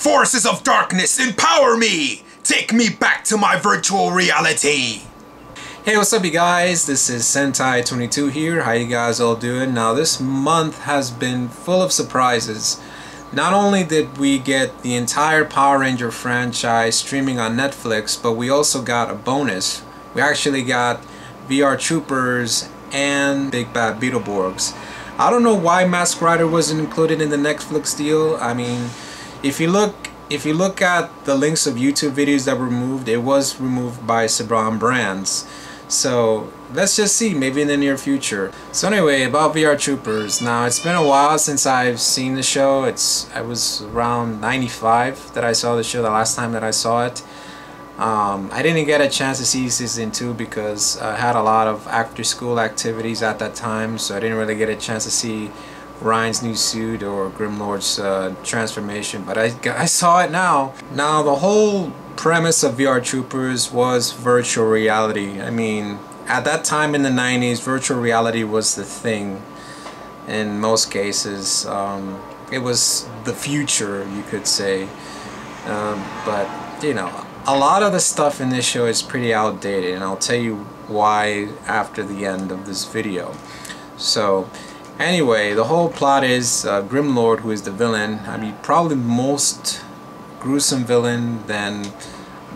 Forces of darkness, empower me! Take me back to my virtual reality! Hey, what's up you guys? This is Sentai22 here. How you guys all doing? Now this month has been full of surprises. Not only did we get the entire Power Ranger franchise streaming on Netflix, but we also got a bonus. We actually got VR Troopers and Big Bad Beetleborgs. I don't know why Mask Rider wasn't included in the Netflix deal. I mean, if you look at the links of YouTube videos that were removed, it was removed by Sabran Brands. So let's just see, maybe in the near future. So anyway, about VR Troopers. Now it's been a while since I've seen the show. I was around 95 that I saw the show, the last time that I saw it. I didn't get a chance to see season 2 because I had a lot of after school activities at that time, so I didn't really get a chance to see Ryan's new suit or Grimlord's transformation, but I saw it now. Now the whole premise of VR Troopers was virtual reality. I mean, at that time in the 90s, virtual reality was the thing in most cases. It was the future, you could say, but you know, a lot of the stuff in this show is pretty outdated, and I'll tell you why after the end of this video. So anyway, the whole plot is Grimlord, who is the villain. I mean, probably the most gruesome villain than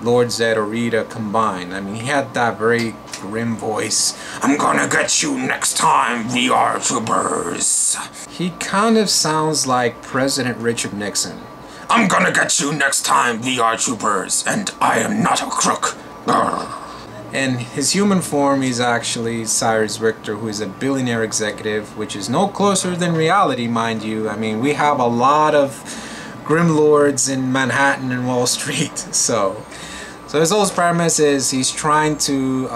Lord Zed or Rita combined. I mean, he had that very grim voice. I'm gonna get you next time, VR Troopers. He kind of sounds like President Richard Nixon. I'm gonna get you next time, VR Troopers, and I am not a crook. In his human form, he's actually Cyrus Richter, who is a billionaire executive, which is no closer than reality, mind you. I mean, we have a lot of Grimlords in Manhattan and Wall Street. So his whole premise is he's trying to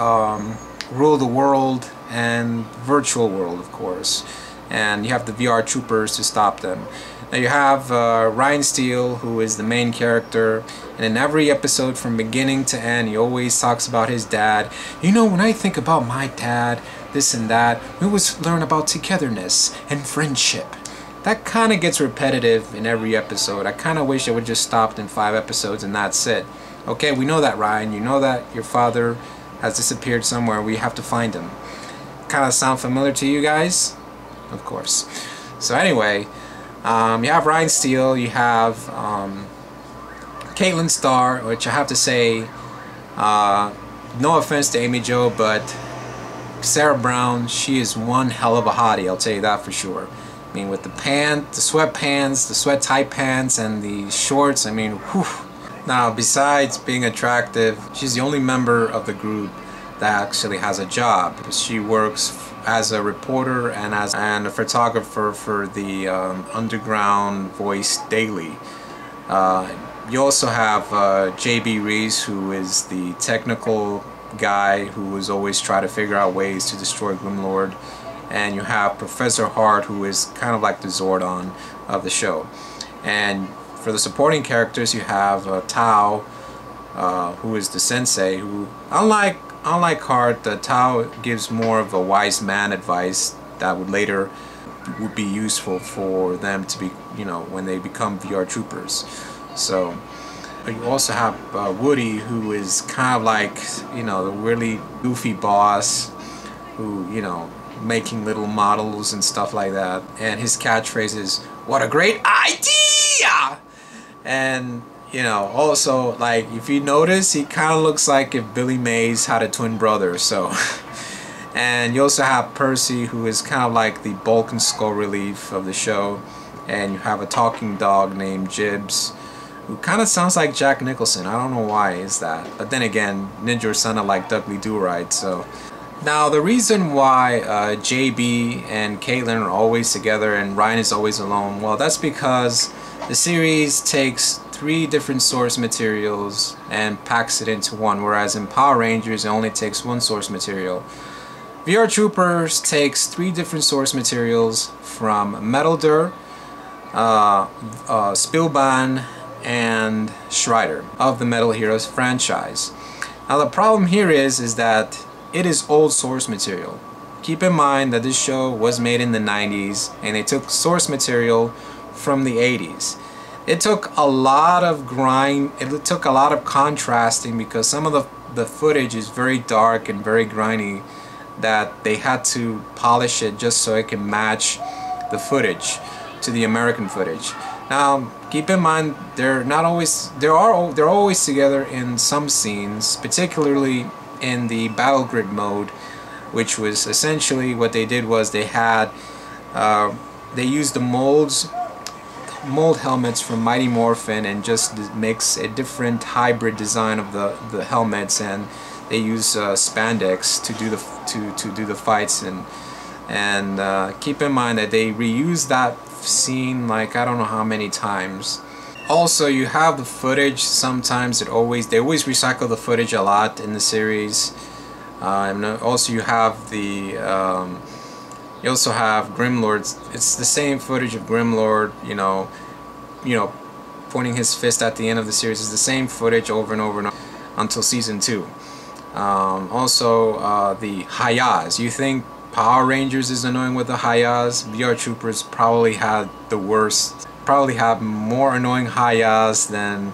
rule the world and virtual world, of course. And you have the VR Troopers to stop them. Now you have Ryan Steele, who is the main character, and in every episode from beginning to end he always talks about his dad. You know, when I think about my dad, this and that, we always learn about togetherness and friendship. That kind of gets repetitive in every episode. I kind of wish it would just stopped in 5 episodes and that's it. Okay, we know that, Ryan. You know that your father has disappeared somewhere. We have to find him. Kind of sound familiar to you guys? Of course. So anyway, you have Ryan Steele, you have Caitlin Starr, which I have to say, no offense to Amy Jo, but Sarah Brown, she is one hell of a hottie, I'll tell you that for sure. I mean, with the sweatpants, the sweat tight pants, and the shorts, I mean, whew. Now, besides being attractive, she's the only member of the group that actually has a job. She works as a reporter and a photographer for the Underground Voice Daily. You also have JB Reese, who is the technical guy who is always trying to figure out ways to destroy Grimlord. And you have Professor Hart, who is kind of like the Zordon of the show. And for the supporting characters, you have Tao, who is the sensei, who, unlike Hart, Tao gives more of a wise man advice that would be useful for them to be, you know, when they become VR Troopers. So you also have Woody, who is kind of like, you know, the really goofy boss who, you know, making little models and stuff like that. And his catchphrase is, "What a great idea!" And you know, also, like, if you notice, he kind of looks like if Billy Mays had a twin brother, so. And you also have Percy, who is kind of like the bulk and skull relief of the show. And you have a talking dog named Jibs, who kind of sounds like Jack Nicholson. I don't know why is that. But then again, Ninja sounded like Dudley Do-Right, so. Now, the reason why JB and Caitlin are always together and Ryan is always alone, well, that's because the series takes 3 different source materials and packs it into one, whereas in Power Rangers it only takes 1 source material. VR Troopers takes 3 different source materials from Metal Dur, Spielban, and Schreider of the Metal Heroes franchise. Now the problem here is that it is old source material. Keep in mind that this show was made in the 90s and they took source material from the 80s. it took a lot of it took a lot of contrasting, because some of the footage is very dark and very grimy, that they had to polish it just so it can match the footage to the American footage. Now keep in mind, they're always together in some scenes, particularly in the battle grid mode, which was essentially what they did was they used the mold helmets from Mighty Morphin and just mix a different hybrid design of the helmets, and they use spandex to do the fights, and keep in mind that they reuse that scene like I don't know how many times. Also, you have the footage. Sometimes they always recycle the footage a lot in the series. And also you have the you also have Grimlord's. It's the same footage of Grimlord, you know, pointing his fist at the end of the series. Is the same footage over and over and over until season 2. Also, the Hayas. You think Power Rangers is annoying with the Hayas? VR Troopers probably had the worst. Probably have more annoying Hayas than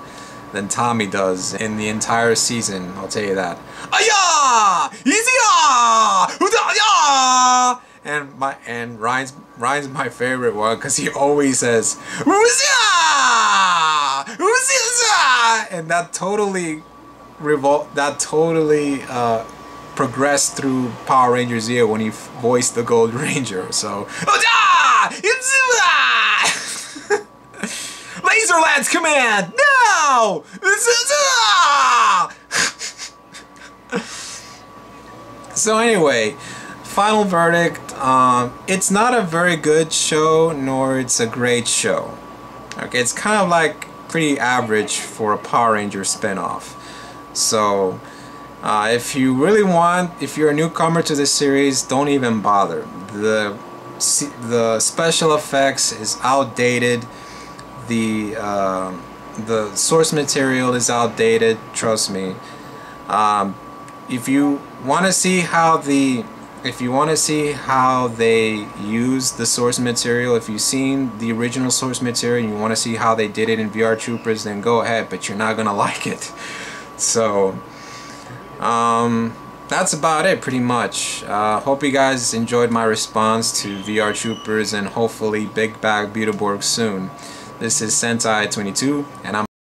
Tommy does in the entire season. I'll tell you that. Aya! Easy! And Ryan's my favorite one, because he always says and that totally progressed through Power Rangers ear when he voiced the Gold Ranger. So Laserland's command now. So anyway, final verdict. It's not a very good show, nor it's a great show. Okay, it's kind of like pretty average for a Power Ranger spinoff. So if you're a newcomer to this series, don't even bother. The special effects is outdated. The source material is outdated. Trust me. If you want to see how they use the source material, if you've seen the original source material and you want to see how they did it in VR Troopers, then go ahead, but you're not gonna like it. So that's about it pretty much. Hope you guys enjoyed my response to VR Troopers, and hopefully Big Bag Beetleborg soon. This is Sentai22, and I'm